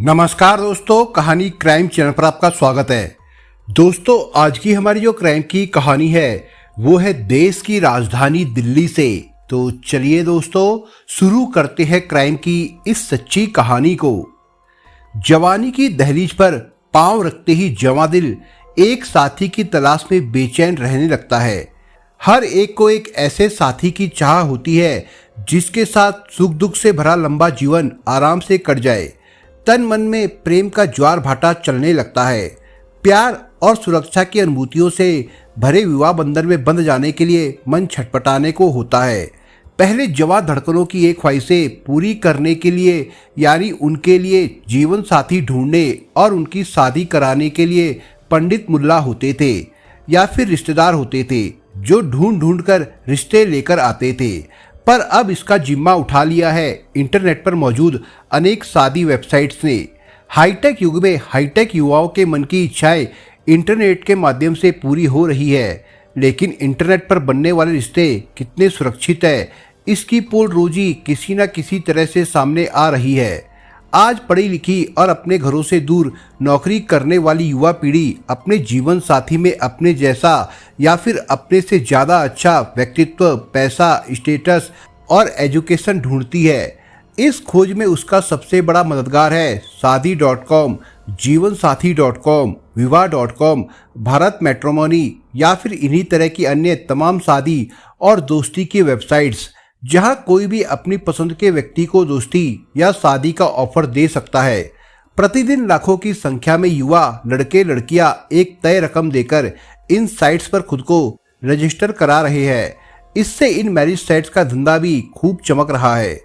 नमस्कार दोस्तों, कहानी क्राइम चैनल पर आपका स्वागत है। दोस्तों, आज की हमारी जो क्राइम की कहानी है वो है देश की राजधानी दिल्ली से। तो चलिए दोस्तों, शुरू करते हैं क्राइम की इस सच्ची कहानी को। जवानी की दहलीज पर पांव रखते ही जवां दिल एक साथी की तलाश में बेचैन रहने लगता है। हर एक को एक ऐसे साथी की चाह होती है जिसके साथ सुख दुख से भरा लंबा जीवन आराम से कट जाए। तन मन में प्रेम का ज्वार भाटा चलने लगता है। प्यार और सुरक्षा की अनुभूतियों से भरे विवाह बंधन में बंध जाने के लिए मन छटपटाने को होता है। पहले जवां धड़कनों की एक ख्वाहिशें पूरी करने के लिए, यानी उनके लिए जीवन साथी ढूंढने और उनकी शादी कराने के लिए पंडित मुल्ला होते थे या फिर रिश्तेदार होते थे जो ढूंढ ढूंढ कर रिश्ते लेकर आते थे। पर अब इसका जिम्मा उठा लिया है इंटरनेट पर मौजूद अनेक शादी वेबसाइट्स ने। हाईटेक युग में हाईटेक युवाओं के मन की इच्छाएं इंटरनेट के माध्यम से पूरी हो रही है, लेकिन इंटरनेट पर बनने वाले रिश्ते कितने सुरक्षित है, इसकी पोल रोजी किसी न किसी तरह से सामने आ रही है। आज पढ़ी लिखी और अपने घरों से दूर नौकरी करने वाली युवा पीढ़ी अपने जीवन साथी में अपने जैसा या फिर अपने से ज़्यादा अच्छा व्यक्तित्व, पैसा, स्टेटस और एजुकेशन ढूंढती है। इस खोज में उसका सबसे बड़ा मददगार है शादी.com, जीवनसाथी.com, विवाह.com, भारत मैट्रिमोनी या फिर इन्हीं तरह की अन्य तमाम शादी और दोस्ती की वेबसाइट्स, जहां कोई भी अपनी पसंद के व्यक्ति को दोस्ती या शादी का ऑफर दे सकता है। प्रतिदिन लाखों की संख्या में युवा लड़के लड़कियां एक तय रकम देकर इन साइट्स पर खुद को रजिस्टर करा रहे हैं। इससे इन मैरिज साइट्स का धंधा भी खूब चमक रहा है।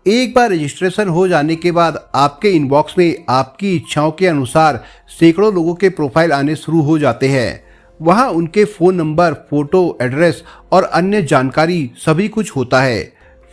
एक बार रजिस्ट्रेशन हो जाने के बाद आपके इनबॉक्स में आपकी इच्छाओं के अनुसार सैकड़ों लोगों के प्रोफाइल आने शुरू हो जाते हैं। वहां उनके फ़ोन नंबर, फोटो, एड्रेस और अन्य जानकारी सभी कुछ होता है।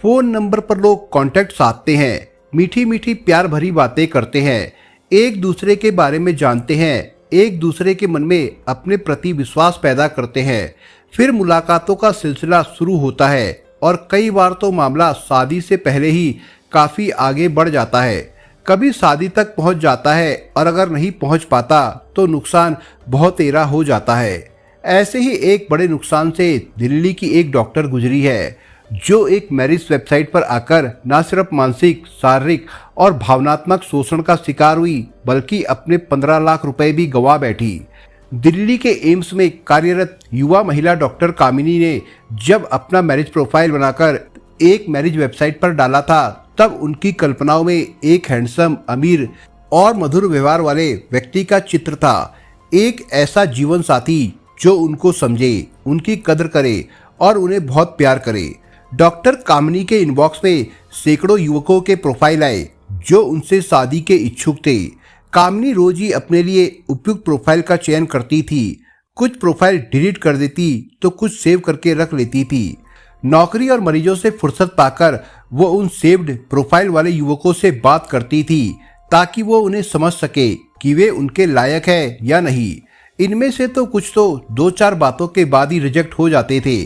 फ़ोन नंबर पर लोग कॉन्टैक्ट साधते हैं, मीठी मीठी प्यार भरी बातें करते हैं, एक दूसरे के बारे में जानते हैं, एक दूसरे के मन में अपने प्रति विश्वास पैदा करते हैं। फिर मुलाकातों का सिलसिला शुरू होता है और कई बार तो मामला शादी से पहले ही काफ़ी आगे बढ़ जाता है। कभी शादी तक पहुंच जाता है और अगर नहीं पहुंच पाता तो नुकसान बहुत एरा हो जाता है। ऐसे ही एक बड़े नुकसान से दिल्ली की एक डॉक्टर गुजरी है, जो एक मैरिज वेबसाइट पर आकर न सिर्फ मानसिक, शारीरिक और भावनात्मक शोषण का शिकार हुई, बल्कि अपने 15 लाख रुपए भी गंवा बैठी। दिल्ली के एम्स में कार्यरत युवा महिला डॉक्टर कामिनी ने जब अपना मैरिज प्रोफाइल बनाकर एक मैरिज वेबसाइट पर डाला था, तब उनकी कल्पनाओं में एक हैंडसम, अमीर और मधुर व्यवहार वाले व्यक्ति का चित्र था। एक ऐसा जीवन साथी जो उनको समझे, उनकी कदर करे और उन्हें बहुत प्यार करे। डॉक्टर कामिनी के इनबॉक्स में सैकड़ों युवकों के प्रोफाइल आए जो उनसे शादी के इच्छुक थे। कामिनी रोज ही अपने लिए उपयुक्त प्रोफाइल का चयन करती थी। कुछ प्रोफाइल डिलीट कर देती तो कुछ सेव करके रख लेती थी। नौकरी और मरीजों से फुर्सत पाकर वो उन सेव्ड प्रोफाइल वाले युवकों से बात करती थी ताकि वो उन्हें समझ सके कि वे उनके लायक है या नहीं। इनमें से तो कुछ तो 2-4 बातों के बाद ही रिजेक्ट हो जाते थे,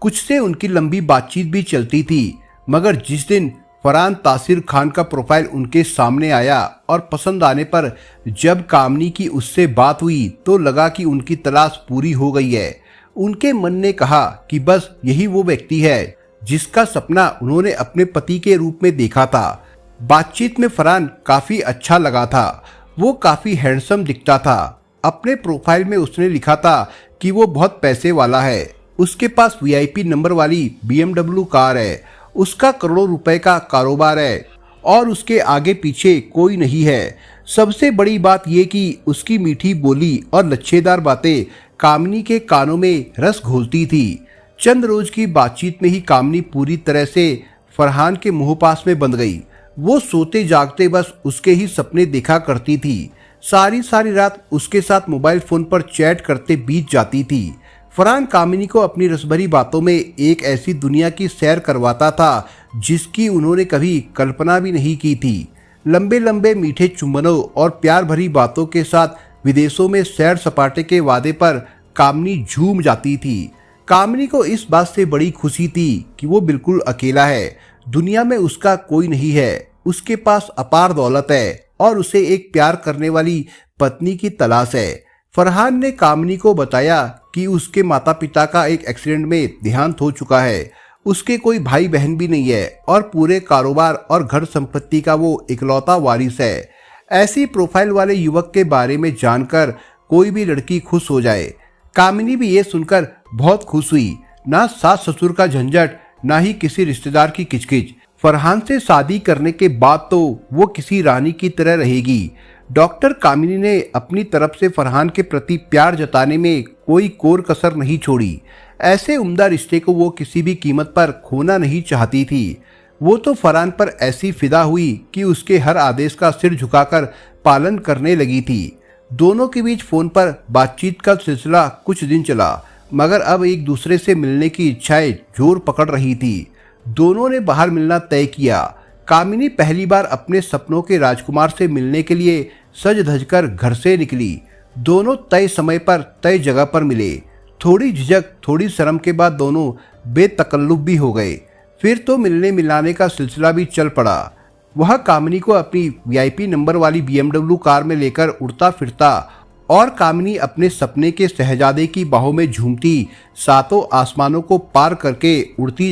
कुछ से उनकी लंबी बातचीत भी चलती थी। मगर जिस दिन फरहान तासिर खान का प्रोफाइल उनके सामने आया और पसंद आने पर जब कामिनी की उससे बात हुई तो लगा कि उनकी तलाश पूरी हो गई है। उनके मन ने कहा कि बस यही वो व्यक्ति है जिसका सपना उन्होंने अपने पति के रूप में देखा था। बातचीत में फरहान काफ़ी अच्छा लगा था। वो काफ़ी हैंडसम दिखता था। अपने प्रोफाइल में उसने लिखा था कि वो बहुत पैसे वाला है, उसके पास वीआईपी नंबर वाली BMW कार है, उसका करोड़ों रुपए का कारोबार है और उसके आगे पीछे कोई नहीं है। सबसे बड़ी बात यह कि उसकी मीठी बोली और लच्छेदार बातें कामिनी के कानों में रस घोलती थी। चंद रोज की बातचीत में ही कामिनी पूरी तरह से फरहान के मुंहपास में बंध गई। वो सोते जागते बस उसके ही सपने देखा करती थी। सारी सारी रात उसके साथ मोबाइल फोन पर चैट करते बीत जाती थी। फरहान कामिनी को अपनी रसभरी बातों में एक ऐसी दुनिया की सैर करवाता था जिसकी उन्होंने कभी कल्पना भी नहीं की थी। लंबे लंबे मीठे चुम्बनों और प्यार भरी बातों के साथ विदेशों में सैर सपाटे के वादे पर कामिनी झूम जाती थी। कामिनी को इस बात से बड़ी खुशी थी कि वो बिल्कुल अकेला है, दुनिया में उसका कोई नहीं है। उसके पास अपार दौलत है और उसे एक प्यार करने वाली पत्नी की तलाश है। फरहान ने कामिनी को बताया कि उसके माता पिता का एक एक्सीडेंट में देहांत हो चुका है, उसके कोई भाई बहन भी नहीं है और पूरे कारोबार और घर संपत्ति का वो इकलौता वारिस है। ऐसी प्रोफाइल वाले युवक के बारे में जानकर कोई भी लड़की खुश हो जाए। कामिनी भी ये सुनकर बहुत खुश हुई। ना सास ससुर का झंझट, ना ही किसी रिश्तेदार की किचकिच। फरहान से शादी करने के बाद तो वो किसी रानी की तरह रहेगी। डॉक्टर कामिनी ने अपनी तरफ से फरहान के प्रति प्यार जताने में कोई कोर कसर नहीं छोड़ी। ऐसे उम्दा रिश्ते को वो किसी भी कीमत पर खोना नहीं चाहती थी। वो तो फरहान पर ऐसी फिदा हुई कि उसके हर आदेश का सिर झुकाकर पालन करने लगी थी। दोनों के बीच फोन पर बातचीत का सिलसिला कुछ दिन चला, मगर अब एक दूसरे से मिलने की इच्छाएं जोर पकड़ रही थी। दोनों ने बाहर मिलना तय किया। कामिनी पहली बार अपने सपनों के राजकुमार से मिलने के लिए सज धजकर घर से निकली। दोनों तय समय पर तय जगह पर मिले। थोड़ी झिझक, थोड़ी शर्म के बाद दोनों बेतकल्लुफ भी हो गए। फिर तो मिलने मिलाने का सिलसिला भी चल पड़ा। वह कामिनी को अपनी वीआईपी नंबर वाली BMW कार में लेकर उड़ता फिरता और कामिनी अपने सपने के शहजादे की बाहों में झूमती सातों आसमानों को पार करके उड़ती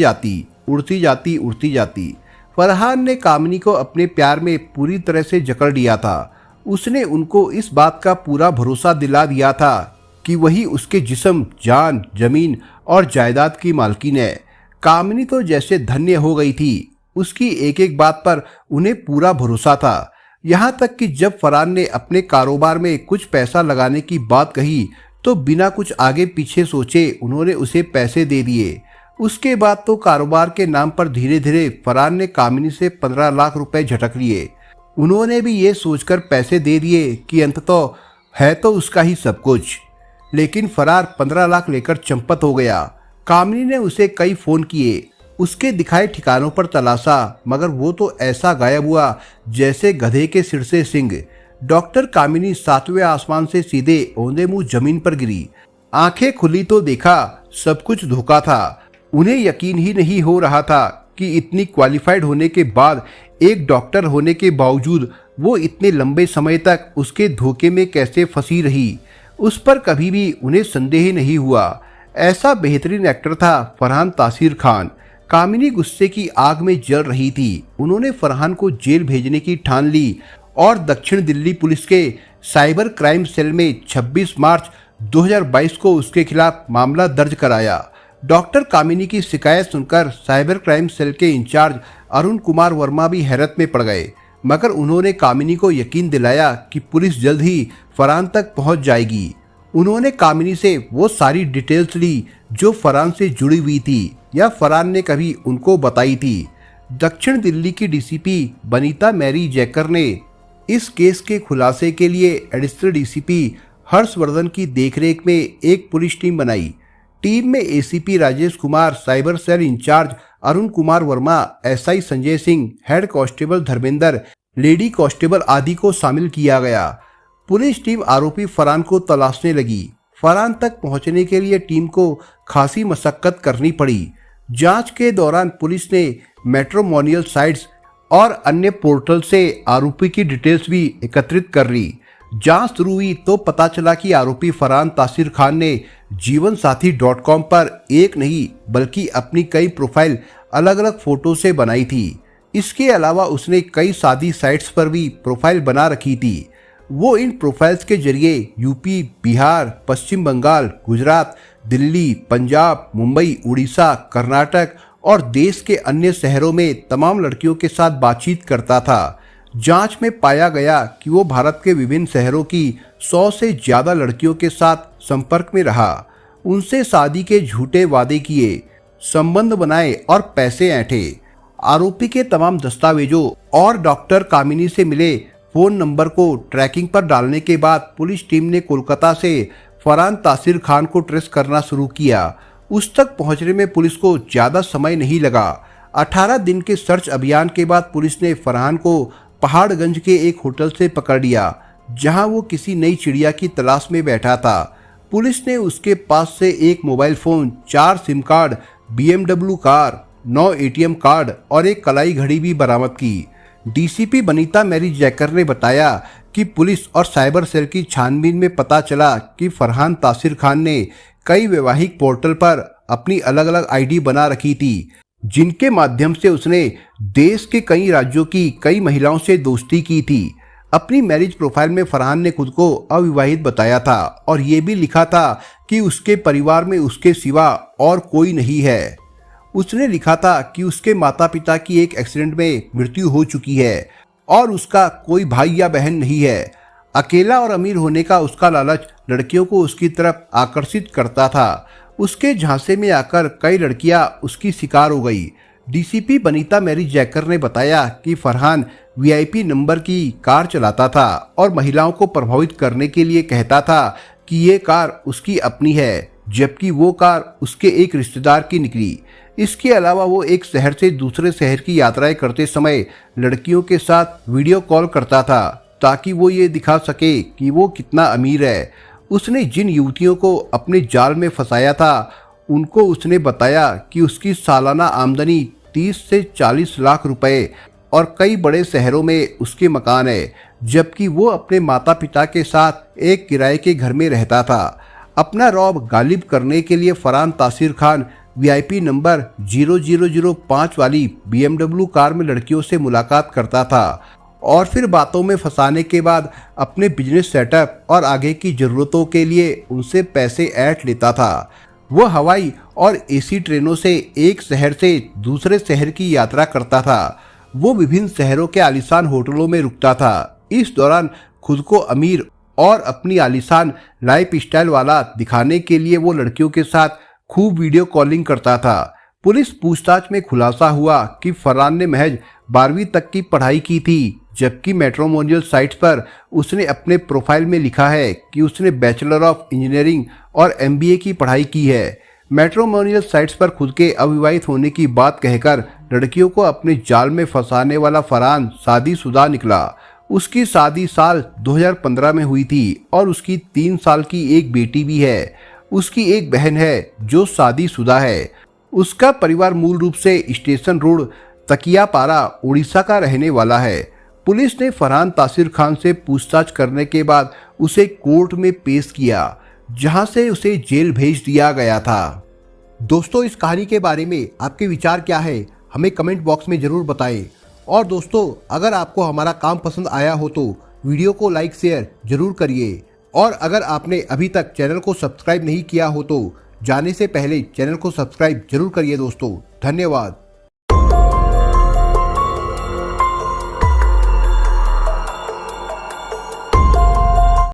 जाती। फरहान ने कामिनी को अपने प्यार में पूरी तरह से जकड़ लिया था। उसने उनको इस बात का पूरा भरोसा दिला दिया था कि वही उसके जिस्म, जान, जमीन और जायदाद की मालकिन है। कामिनी तो जैसे धन्य हो गई थी। उसकी एक एक बात पर उन्हें पूरा भरोसा था। यहाँ तक कि जब फरहान ने अपने कारोबार में कुछ पैसा लगाने की बात कही तो बिना कुछ आगे पीछे सोचे उन्होंने उसे पैसे दे दिए। उसके बाद तो कारोबार के नाम पर धीरे धीरे फरहान ने कामिनी से 15 लाख रुपए झटक लिए। उन्होंने भी ये सोचकर पैसे दे दिए कि अंततः है तो उसका ही सब कुछ। लेकिन फरार 15 लाख लेकर चंपत हो गया। कामिनी ने उसे कई फोन किए, उसके दिखाए ठिकानों पर तलाशा, मगर वो तो ऐसा गायब हुआ जैसे गधे के सिर से सिंग। डॉक्टर कामिनी 7वें आसमान से सीधे औंधे मुंह जमीन पर गिरी। आंखें खुली तो देखा सब कुछ धोखा था। उन्हें यकीन ही नहीं हो रहा था कि इतनी क्वालिफाइड होने के बाद, एक डॉक्टर होने के बावजूद वो इतने लंबे समय तक उसके धोखे में कैसे फंसी रही। उस पर कभी भी उन्हें संदेह नहीं हुआ। ऐसा बेहतरीन एक्टर था फरहान तासीर खान। कामिनी गुस्से की आग में जल रही थी। उन्होंने फरहान को जेल भेजने की ठान ली और दक्षिण दिल्ली पुलिस के साइबर क्राइम सेल में 26 मार्च 2022 को उसके खिलाफ मामला दर्ज कराया। डॉक्टर कामिनी की शिकायत सुनकर साइबर क्राइम सेल के इंचार्ज अरुण कुमार वर्मा भी हैरत में पड़ गए, मगर उन्होंने कामिनी को यकीन दिलाया कि पुलिस जल्द ही फरहान तक पहुंच जाएगी। उन्होंने कामिनी से वो सारी डिटेल्स ली जो फरहान से जुड़ी हुई थी या फरहान ने कभी उनको बताई थी। दक्षिण दिल्ली की डीसीपी बनीता मैरी जैकर ने इस केस के खुलासे के लिए एडिशनल डीसीपी हर्षवर्धन की देखरेख में एक पुलिस टीम बनाई। टीम में ACP Rajesh Kumar, cyber cell incharge Arun Kumar Verma, SI Sanjay Singh, head constable Dharmendra, lady constable आदि को शामिल किया गया। पुलिस टीम आरोपी फरहान को तलाशने लगी। फरहान तक पहुंचने के लिए टीम को खासी मशक्कत करनी पड़ी। जांच के दौरान पुलिस ने मैट्रिमोनियल साइट्स और अन्य पोर्टल से आरोपी की डिटेल्स भी एकत्रित कर ली। जांच शुरू हुई तो पता चला कि आरोपी फरहान तासीर खान ने जीवनसाथी.com पर एक नहीं बल्कि अपनी कई प्रोफाइल अलग अलग फोटो से बनाई थी। इसके अलावा उसने कई शादी साइट्स पर भी प्रोफाइल बना रखी थी। वो इन प्रोफाइल्स के जरिए यूपी, बिहार, पश्चिम बंगाल, गुजरात, दिल्ली, पंजाब, मुंबई, उड़ीसा, कर्नाटक और देश के अन्य शहरों में तमाम लड़कियों के साथ बातचीत करता था। जांच में पाया गया कि वो भारत के विभिन्न शहरों की 100 से ज्यादा लड़कियों के साथ संपर्क में रहा, उनसे शादी के झूठे वादे किए, संबंध बनाए और पैसे ऐंठे। आरोपी के तमाम दस्तावेजों और डॉक्टर कामिनी से मिले फोन नंबर को ट्रैकिंग पर डालने के बाद पुलिस टीम ने कोलकाता से फरहान तासीर खान को ट्रेस करना शुरू किया। उस तक पहुंचने में पुलिस को ज्यादा समय नहीं लगा। 18 दिन के सर्च अभियान के बाद पुलिस ने फरहान को पहाड़गंज के एक होटल से पकड़ लिया, जहां वो किसी नई चिड़िया की तलाश में बैठा था। पुलिस ने उसके पास से एक mobile phone, 4 SIM card, BMW car, 9 ATM card और एक कलाई घड़ी भी बरामद की। डीसीपी बनीता मैरी जैकर ने बताया कि पुलिस और साइबर सेल की छानबीन में पता चला कि फरहान तासिर खान ने कई वैवाहिक पोर्टल पर अपनी अलग अलग आईडी बना रखी थी, जिनके माध्यम से उसने देश के कई राज्यों की कई महिलाओं से दोस्ती की थी। अपनी मैरिज प्रोफाइल में फरहान ने खुद को अविवाहित बताया था और ये भी लिखा था कि उसके परिवार में उसके सिवा और कोई नहीं है। उसने लिखा था कि उसके माता पिता की एक एक्सीडेंट में मृत्यु हो चुकी है और उसका कोई भाई या बहन नहीं है। अकेला और अमीर होने का उसका लालच लड़कियों को उसकी तरफ आकर्षित करता था। उसके झांसे में आकर कई लड़कियां उसकी शिकार हो गई। डीसीपी बनीता मैरी जैकर ने बताया कि फरहान वीआईपी नंबर की कार चलाता था और महिलाओं को प्रभावित करने के लिए कहता था कि ये कार उसकी अपनी है, जबकि वो कार उसके एक रिश्तेदार की निकली। इसके अलावा वो एक शहर से दूसरे शहर की यात्राएं करते समय लड़कियों के साथ वीडियो कॉल करता था ताकि वो ये दिखा सके कि वो कितना अमीर है। उसने जिन युवतियों को अपने जाल में फंसाया था उनको उसने बताया कि उसकी सालाना आमदनी 30 से 40 लाख रुपए और कई बड़े शहरों में उसके मकान है, जबकि वो अपने माता पिता के साथ एक किराए के घर में रहता था। अपना रौब गालिब करने के लिए फरहान तासिर खान वीआईपी नंबर 0005 वाली BMW कार में लड़कियों से मुलाकात करता था और फिर बातों में फंसाने के बाद अपने बिजनेस सेटअप और आगे की ज़रूरतों के लिए उनसे पैसे ऐंठ लेता था। वो हवाई और एसी ट्रेनों से एक शहर से दूसरे शहर की यात्रा करता था। वो विभिन्न शहरों के आलीशान होटलों में रुकता था। इस दौरान खुद को अमीर और अपनी आलीशान लाइफ स्टाइल वाला दिखाने के लिए वो लड़कियों के साथ खूब वीडियो कॉलिंग करता था। पुलिस पूछताछ में खुलासा हुआ कि फरहान ने महज 12वीं तक की पढ़ाई की थी, जबकि मैट्रिमोनियल साइट्स पर उसने अपने प्रोफाइल में लिखा है कि उसने बैचलर ऑफ इंजीनियरिंग और MBA की पढ़ाई की है। मैट्रिमोनियल साइट्स पर खुद के अविवाहित होने की बात कहकर लड़कियों को अपने जाल में फंसाने वाला फरहान शादीशुदा निकला। उसकी शादी साल 2015 में हुई थी और उसकी 3 साल की एक बेटी भी है। उसकी एक बहन है जो शादीशुदा है। उसका परिवार मूल रूप से स्टेशन रोड तकियापारा उड़ीसा का रहने वाला है। पुलिस ने फरहान तासिर खान से पूछताछ करने के बाद उसे कोर्ट में पेश किया, जहां से उसे जेल भेज दिया गया था। दोस्तों, इस कहानी के बारे में आपके विचार क्या है, हमें कमेंट बॉक्स में जरूर बताएं। और दोस्तों, अगर आपको हमारा काम पसंद आया हो तो वीडियो को लाइक शेयर जरूर करिए। और अगर आपने अभी तक चैनल को सब्सक्राइब नहीं किया हो तो जाने से पहले चैनल को सब्सक्राइब जरूर करिए। दोस्तों, धन्यवाद।